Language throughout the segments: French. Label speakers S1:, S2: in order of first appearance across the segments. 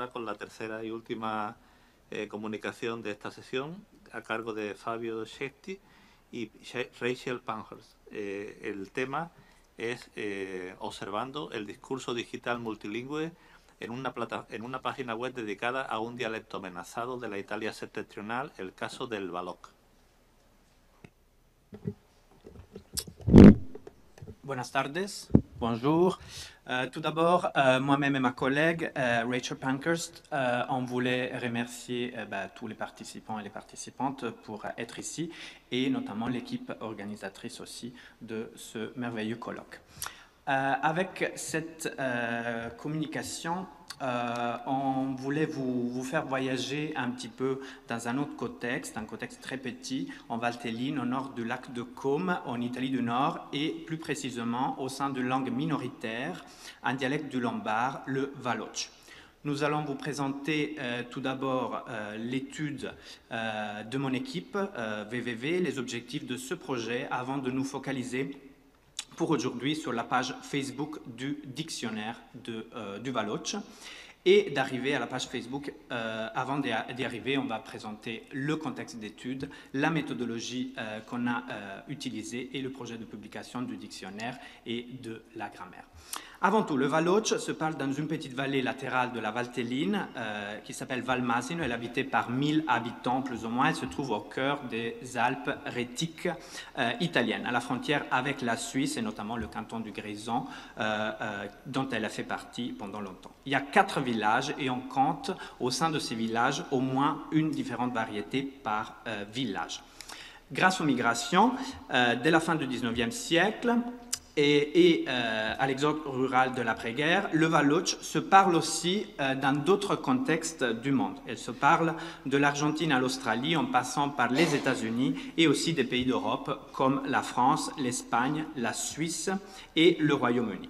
S1: ahora con la tercera y última comunicación de esta sesión a cargo de Fabio Schetti y Rachel Pankhurst. El tema es observando el discurso digital multilingüe en una página web dedicada a un dialecto amenazado de la Italia septentrional, el caso del Valoc.
S2: Buenas tardes, bonjour. Tout d'abord, moi-même et ma collègue Rachel Pankhurst, on voulait remercier tous les participants et les participantes pour être ici et notamment l'équipe organisatrice aussi de ce merveilleux colloque. Avec cette communication, on voulait vous faire voyager un petit peu dans un autre contexte, un contexte très petit, en Valtelline, au nord du lac de Côme, en Italie du Nord, et plus précisément au sein d'une langue minoritaire, un dialecte du lombard, le Valoc. Nous allons vous présenter tout d'abord l'étude de mon équipe, VVV, les objectifs de ce projet, avant de nous focaliser pour aujourd'hui sur la page Facebook du dictionnaire du Valoc. Et d'arriver à la page Facebook, avant d'y arriver, on va présenter le contexte d'étude, la méthodologie qu'on a utilisée et le projet de publication du dictionnaire et de la grammaire. Avant tout, le Valoc se parle dans une petite vallée latérale de la Valtelline qui s'appelle Valmasino. Elle est habitée par 1000 habitants plus ou moins. Elle se trouve au cœur des Alpes rhétiques italiennes, à la frontière avec la Suisse et notamment le canton du Grison dont elle a fait partie pendant longtemps. Il y a 4 villages et on compte au sein de ces villages au moins une différente variété par village. Grâce aux migrations, dès la fin du 19e siècle, et à l'exode rural de l'après-guerre, le Valoc se parle aussi dans d'autres contextes du monde. Elle se parle de l'Argentine à l'Australie en passant par les États-Unis et aussi des pays d'Europe comme la France, l'Espagne, la Suisse et le Royaume-Uni.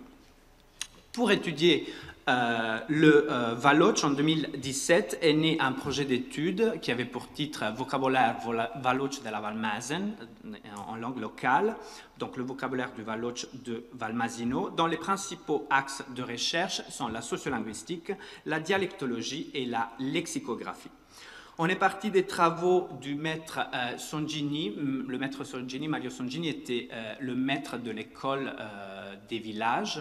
S2: Pour étudier le Valoc, en 2017, est né un projet d'étude qui avait pour titre « Vocabulaire Valoc de la Valmasen » en langue locale, donc le vocabulaire du Valoc de Valmasino, dont les principaux axes de recherche sont la sociolinguistique, la dialectologie et la lexicographie. On est parti des travaux du maître Songini. Le maître Songini, Mario Songini, était le maître de l'école des villages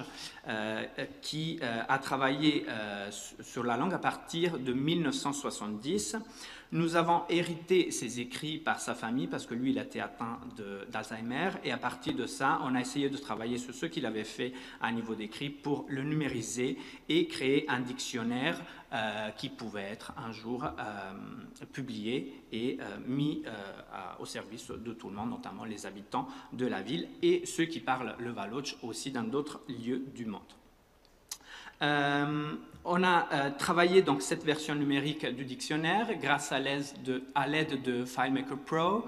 S2: qui a travaillé sur la langue à partir de 1970. Nous avons hérité ses écrits par sa famille parce que lui, il a été atteint d'Alzheimer et à partir de ça, on a essayé de travailler sur ce qu'il avait fait à niveau d'écrit pour le numériser et créer un dictionnaire qui pouvait être un jour publié et mis au service de tout le monde, notamment les habitants de la ville et ceux qui parlent le Valoc aussi dans d'autres lieux du monde. On a travaillé donc cette version numérique du dictionnaire grâce à l'aide de FileMaker Pro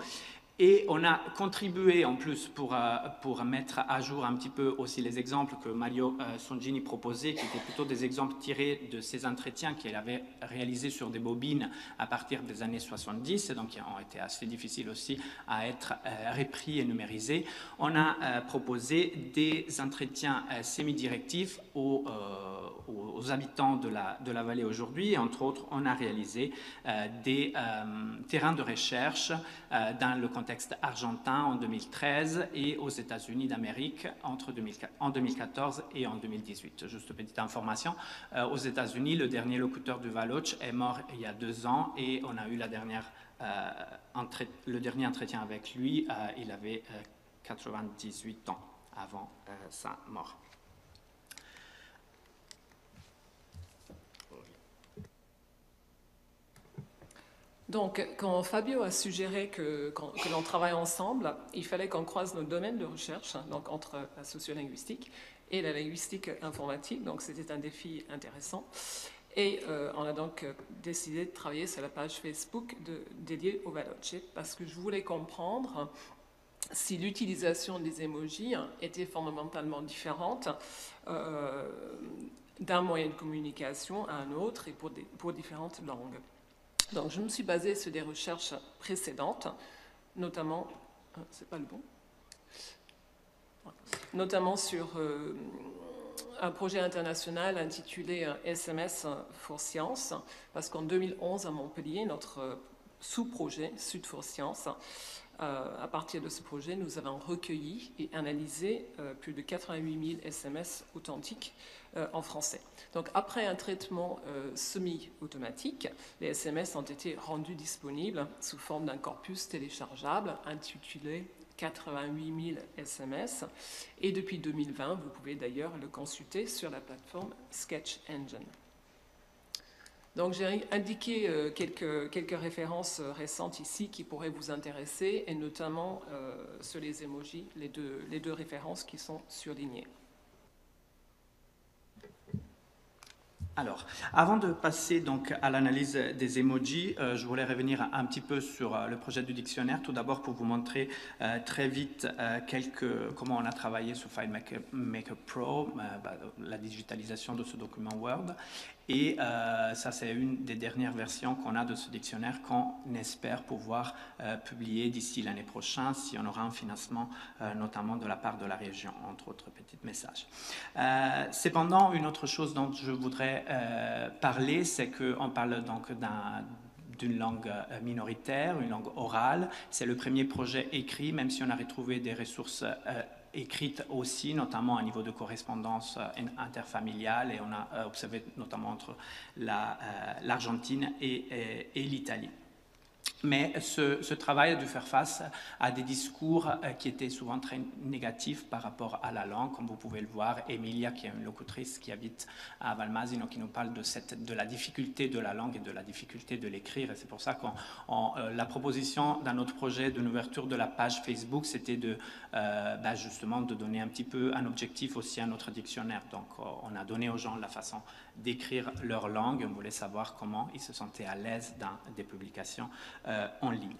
S2: et on a contribué en plus pour mettre à jour un petit peu aussi les exemples que Mario Songini proposait, qui étaient plutôt des exemples tirés de ses entretiens qu'il avait réalisés sur des bobines à partir des années 70 et donc qui ont été assez difficiles aussi à être repris et numérisés. On a proposé des entretiens semi-directifs aux habitants de la vallée aujourd'hui et entre autres on a réalisé des terrains de recherche dans le contexte argentin en 2013 et aux États-Unis d'Amérique en 2014 et en 2018. Juste petite information, aux États-Unis, le dernier locuteur du Valoc est mort il y a 2 ans et on a eu le dernier entretien avec lui, il avait 98 ans avant sa mort.
S3: Donc, quand Fabio a suggéré que l'on travaille ensemble, il fallait qu'on croise nos domaines de recherche, donc entre la sociolinguistique et la linguistique informatique. Donc, c'était un défi intéressant. Et on a donc décidé de travailler sur la page Facebook dédiée au Valoc, parce que je voulais comprendre si l'utilisation des emojis était fondamentalement différente d'un moyen de communication à un autre et pour différentes langues. Donc, je me suis basée sur des recherches précédentes, notamment, c'est pas le bon, notamment sur un projet international intitulé SMS for Science, parce qu'en 2011 à Montpellier, notre sous-projet Sud for Science, à partir de ce projet, nous avons recueilli et analysé plus de 88 000 SMS authentiques en français. Donc après un traitement semi-automatique, les SMS ont été rendus disponibles sous forme d'un corpus téléchargeable intitulé 88 000 SMS, et depuis 2020, vous pouvez d'ailleurs le consulter sur la plateforme Sketch Engine. Donc j'ai indiqué quelques références récentes ici qui pourraient vous intéresser, et notamment sur les emojis, les deux références qui sont surlignées.
S2: Alors, avant de passer donc à l'analyse des emojis, je voulais revenir un petit peu sur le projet du dictionnaire. Tout d'abord pour vous montrer très vite comment on a travaillé sur FileMaker Pro, la digitalisation de ce document Word. Et ça, c'est une des dernières versions qu'on a de ce dictionnaire qu'on espère pouvoir publier d'ici l'année prochaine, si on aura un financement, notamment de la part de la région, entre autres petits messages. Cependant, une autre chose dont je voudrais parler, c'est qu'on parle donc d'une langue minoritaire, une langue orale. C'est le premier projet écrit, même si on a retrouvé des ressources écrites aussi, notamment à niveau de correspondance interfamiliale, et on a observé notamment entre l'Argentine et l'Italie. Mais ce travail a dû faire face à des discours qui étaient souvent très négatifs par rapport à la langue. Comme vous pouvez le voir, Emilia, qui est une locutrice qui habite à Valmasino, qui nous parle de la difficulté de la langue et de la difficulté de l'écrire. Et c'est pour ça que la proposition dans notre projet d'une ouverture de la page Facebook, c'était justement de donner un petit peu un objectif aussi à notre dictionnaire. Donc on a donné aux gens la façon d'écrire leur langue. On voulait savoir comment ils se sentaient à l'aise dans des publications en ligne.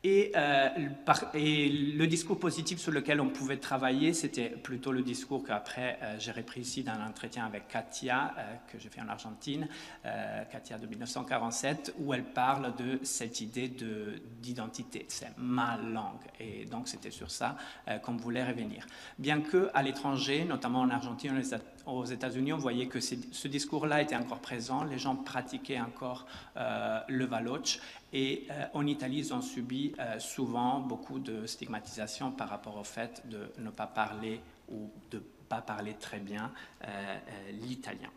S2: Et le discours positif sur lequel on pouvait travailler, c'était plutôt le discours qu'après j'ai repris ici dans l'entretien avec Katia, que j'ai fait en Argentine, Katia de 1947, où elle parle de cette idée d'identité. C'est ma langue. Et donc c'était sur ça qu'on voulait revenir. Bien qu'à l'étranger, notamment en Argentine, aux États-Unis, on voyait que ce discours-là était encore présent. Les gens pratiquaient encore le Valoche. Et en Italie, ils ont subi souvent beaucoup de stigmatisation par rapport au fait de ne pas parler ou de ne pas parler très bien l'italien.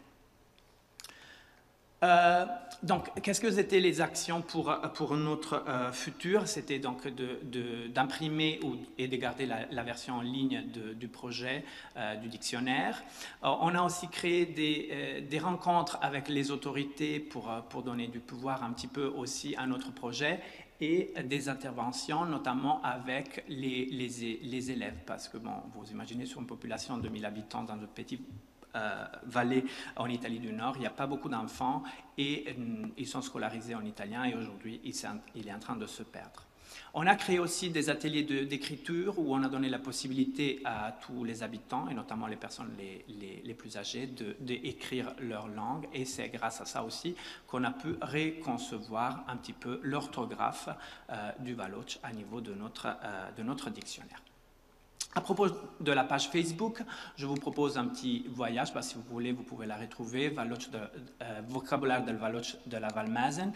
S2: Donc, qu'est-ce que étaient les actions pour notre futur? C'était donc d'imprimer et de garder la version en ligne du projet du dictionnaire. On a aussi créé des rencontres avec les autorités pour donner du pouvoir un petit peu aussi à notre projet, et des interventions, notamment avec les élèves, parce que, bon, vous imaginez, sur une population de 2000 habitants dans notre petit vallée en Italie du Nord, il n'y a pas beaucoup d'enfants et ils sont scolarisés en italien, et aujourd'hui il est en train de se perdre. On a créé aussi des ateliers d'écriture où on a donné la possibilité à tous les habitants, et notamment les personnes les plus âgées, d'écrire leur langue, et c'est grâce à ça aussi qu'on a pu reconcevoir un petit peu l'orthographe du Valoche à niveau de notre dictionnaire. À propos de la page Facebook, je vous propose un petit voyage, si vous voulez, vous pouvez la retrouver, vocabulaire del Valoche de la Valmasen.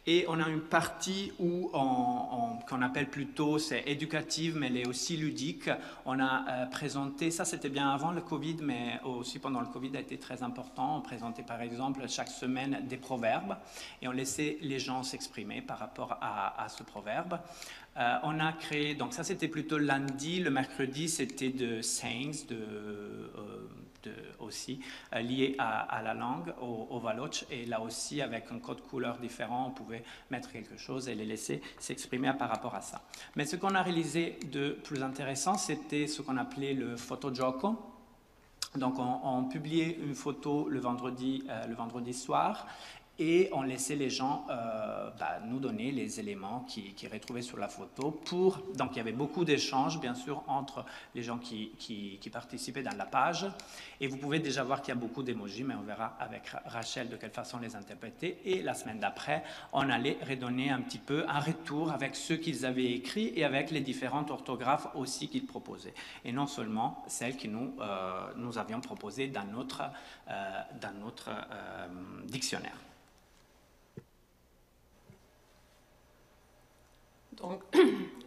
S2: Et on a une partie qu'on appelle plutôt, c'est éducative, mais elle est aussi ludique. On a présenté, ça c'était bien avant le Covid, mais aussi pendant le Covid a été très important. On présentait par exemple chaque semaine des proverbes, et on laissait les gens s'exprimer par rapport à ce proverbe. On a créé, donc ça c'était plutôt lundi, le mercredi c'était de sayings, aussi lié à la langue, au Valoche, et là aussi avec un code couleur différent, on pouvait mettre quelque chose et les laisser s'exprimer par rapport à ça. Mais ce qu'on a réalisé de plus intéressant, c'était ce qu'on appelait le photogioco. Donc on publiait une photo le vendredi soir, et on laissait les gens nous donner les éléments qu'ils retrouvaient sur la photo. Donc il y avait beaucoup d'échanges, bien sûr, entre les gens qui participaient dans la page. Et vous pouvez déjà voir qu'il y a beaucoup d'émojis, mais on verra avec Rachel de quelle façon les interpréter. Et la semaine d'après, on allait redonner un petit peu un retour avec ceux qu'ils avaient écrits et avec les différentes orthographes aussi qu'ils proposaient. Et non seulement celles que nous avions proposées dans notre dictionnaire.
S3: Donc,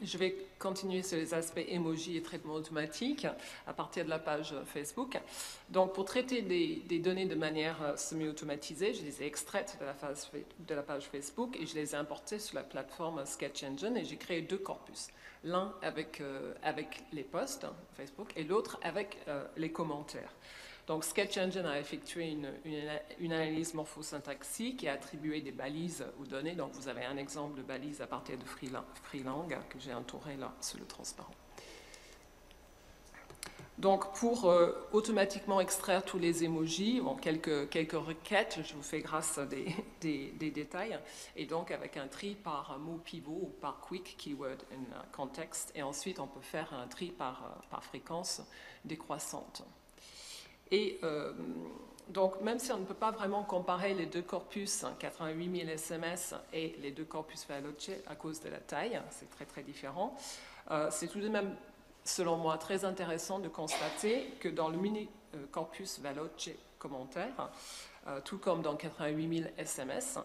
S3: je vais continuer sur les aspects emoji et traitement automatique à partir de la page Facebook. Donc, pour traiter des données de manière semi-automatisée, je les ai extraites de la page Facebook et je les ai importées sur la plateforme Sketch Engine et j'ai créé 2 corpus. L'un avec les posts Facebook et l'autre avec les commentaires. Donc, Sketch Engine a effectué une analyse morphosyntaxique et a attribué des balises aux données. Donc, vous avez un exemple de balise à partir de Freelang que j'ai entouré là sur le transparent. Donc, pour automatiquement extraire tous les emojis, bon, quelques requêtes, je vous fais grâce à des détails, et donc avec un tri par mot pivot ou par quick keyword in context, et ensuite on peut faire un tri par fréquence décroissante. Et donc, même si on ne peut pas vraiment comparer les 2 corpus, 88 000 SMS et les 2 corpus Veloce à cause de la taille, c'est très très différent, c'est tout de même, selon moi, très intéressant de constater que dans le mini-corpus Veloce commentaire, tout comme dans 88 000 SMS,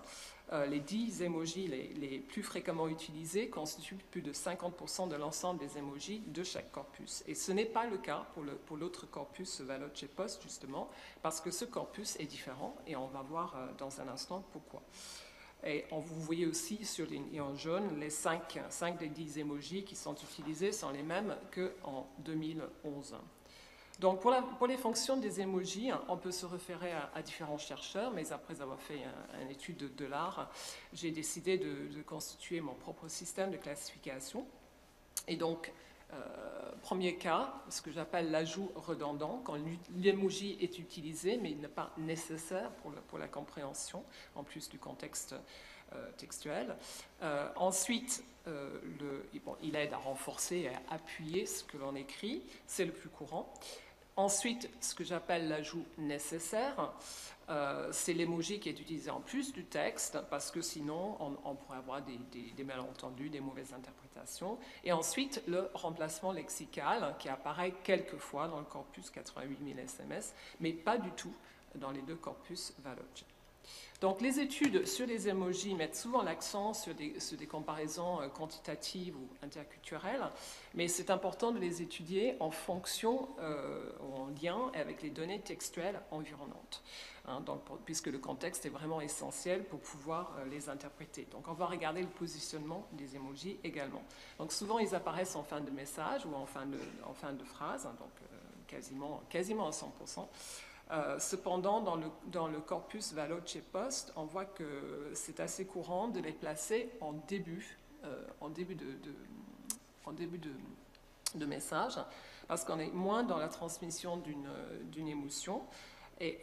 S3: les 10 emojis les plus fréquemment utilisés constituent plus de 50% de l'ensemble des emojis de chaque corpus. Et ce n'est pas le cas pour l'autre corpus Veloce Post, justement, parce que ce corpus est différent, et on va voir dans un instant pourquoi. Et vous voyez aussi sur les en jaune, les 5 des 10 emojis qui sont utilisés sont les mêmes qu'en 2011. Donc, pour les fonctions des emojis, on peut se référer à différents chercheurs, mais après avoir fait une étude de l'art, j'ai décidé de constituer mon propre système de classification. Et donc, premier cas, ce que j'appelle l'ajout redondant, quand l'emoji est utilisé, mais il n'est pas nécessaire pour la compréhension, en plus du contexte textuel. Ensuite, il aide à renforcer et à appuyer ce que l'on écrit, c'est le plus courant. Ensuite, ce que j'appelle l'ajout nécessaire, c'est l'emoji qui est utilisé en plus du texte, parce que sinon, on pourrait avoir des malentendus, des mauvaises interprétations. Et ensuite, le remplacement lexical, qui apparaît quelquefois dans le corpus 88 000 SMS, mais pas du tout dans les 2 corpus Veloce. Donc, les études sur les emojis mettent souvent l'accent sur des comparaisons quantitatives ou interculturelles, mais c'est important de les étudier en fonction ou en lien avec les données textuelles environnantes, donc, puisque le contexte est vraiment essentiel pour pouvoir les interpréter. Donc, on va regarder le positionnement des emojis également. Donc, souvent, ils apparaissent en fin de message ou en fin de phrase, donc quasiment à 100%. Cependant, dans le corpus Veloce Post, on voit que c'est assez courant de les placer en début de message, parce qu'on est moins dans la transmission d'une émotion, et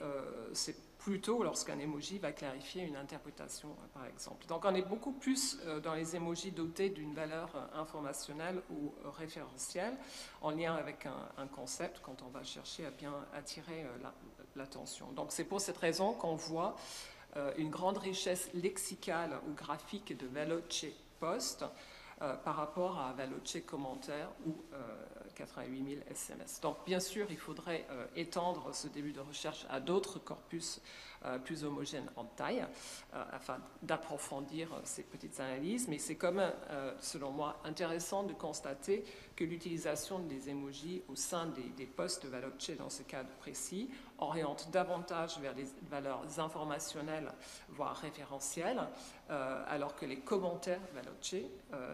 S3: c'est plutôt lorsqu'un emoji va clarifier une interprétation, par exemple. Donc on est beaucoup plus dans les emojis dotés d'une valeur informationnelle ou référentielle, en lien avec un concept, quand on va chercher à bien attirer l'attention. Donc c'est pour cette raison qu'on voit une grande richesse lexicale ou graphique de Veloce Post par rapport à Veloce Commentaire ou 88 000 SMS. Donc bien sûr, il faudrait étendre ce début de recherche à d'autres corpus plus homogènes en taille afin d'approfondir ces petites analyses, mais c'est quand même, selon moi, intéressant de constater que l'utilisation des emojis au sein des posts Veloce dans ce cadre précis oriente davantage vers des valeurs informationnelles, voire référentielles, alors que les commentaires Veloce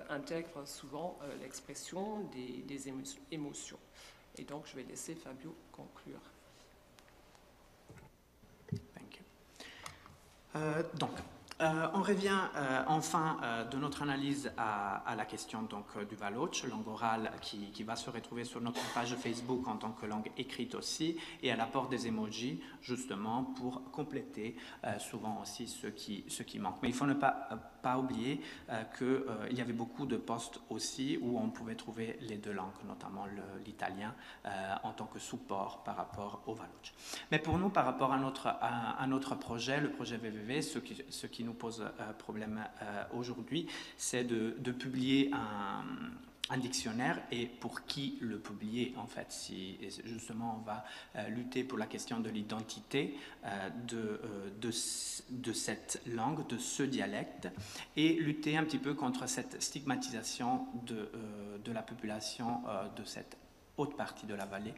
S3: intègrent souvent l'expression des émotions. Et donc, je vais laisser Fabio conclure.
S2: Thank you. Donc, On revient enfin de notre analyse à la question donc, du Valoch, langue orale qui va se retrouver sur notre page Facebook en tant que langue écrite aussi, et à l'apport des emojis justement pour compléter souvent aussi ce qui manque. Mais il faut ne pas oublier qu'il y avait beaucoup de posts aussi où on pouvait trouver les deux langues, notamment l'italien en tant que support par rapport au Valoch. Mais pour nous, par rapport à notre projet, le projet VVV, ce qui nous pose problème aujourd'hui, c'est de publier un dictionnaire, et pour qui le publier en fait, si justement on va lutter pour la question de l'identité de cette langue, de ce dialecte, et lutter un petit peu contre cette stigmatisation de la population de cette haute partie de la vallée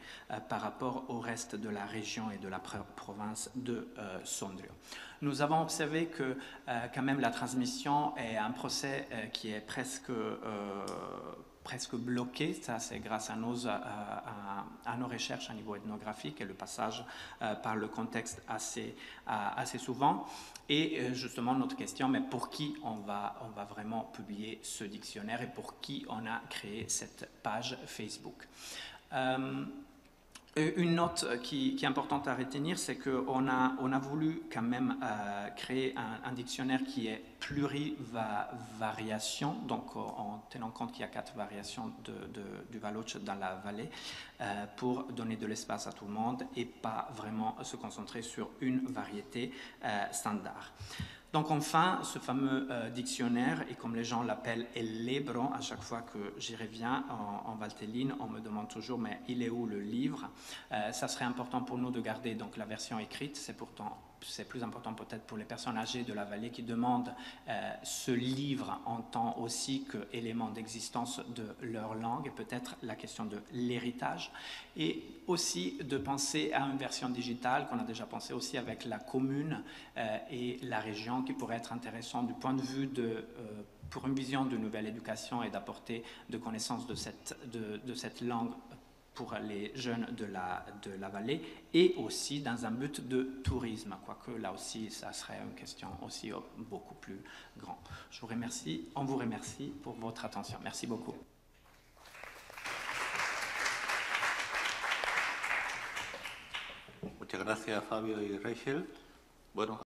S2: par rapport au reste de la région et de la province de Sondrio. Nous avons observé que quand même la transmission est un procès qui est presque bloqué. Ça, c'est grâce à nos recherches à niveau ethnographique et le passage par le contexte assez souvent. Et justement, notre question, mais pour qui on va vraiment publier ce dictionnaire et pour qui on a créé cette page Facebook. Une note qui est importante à retenir, c'est qu'on a voulu quand même créer un dictionnaire qui est plurivariation, donc en tenant compte qu'il y a 4 variations du Valoch dans la vallée, pour donner de l'espace à tout le monde et pas vraiment se concentrer sur une variété standard. Donc enfin, ce fameux dictionnaire, et comme les gens l'appellent El Libro, à chaque fois que j'y reviens en valtelline, on me demande toujours, mais il est où le livre? Ça serait important pour nous de garder donc la version écrite, c'est plus important peut-être pour les personnes âgées de la vallée qui demandent ce livre en tant aussi qu'élément d'existence de leur langue, et peut-être la question de l'héritage, et aussi de penser à une version digitale qu'on a déjà pensé aussi avec la commune et la région, qui pourrait être intéressant du point de vue pour une vision de nouvelle éducation et d'apporter de connaissances de cette langue pour les jeunes de la vallée, et aussi dans un but de tourisme, quoique là aussi ça serait une question aussi beaucoup plus grande. On vous remercie pour votre attention. Merci beaucoup.
S1: Muchas gracias, Fabio y Rachel. Bueno,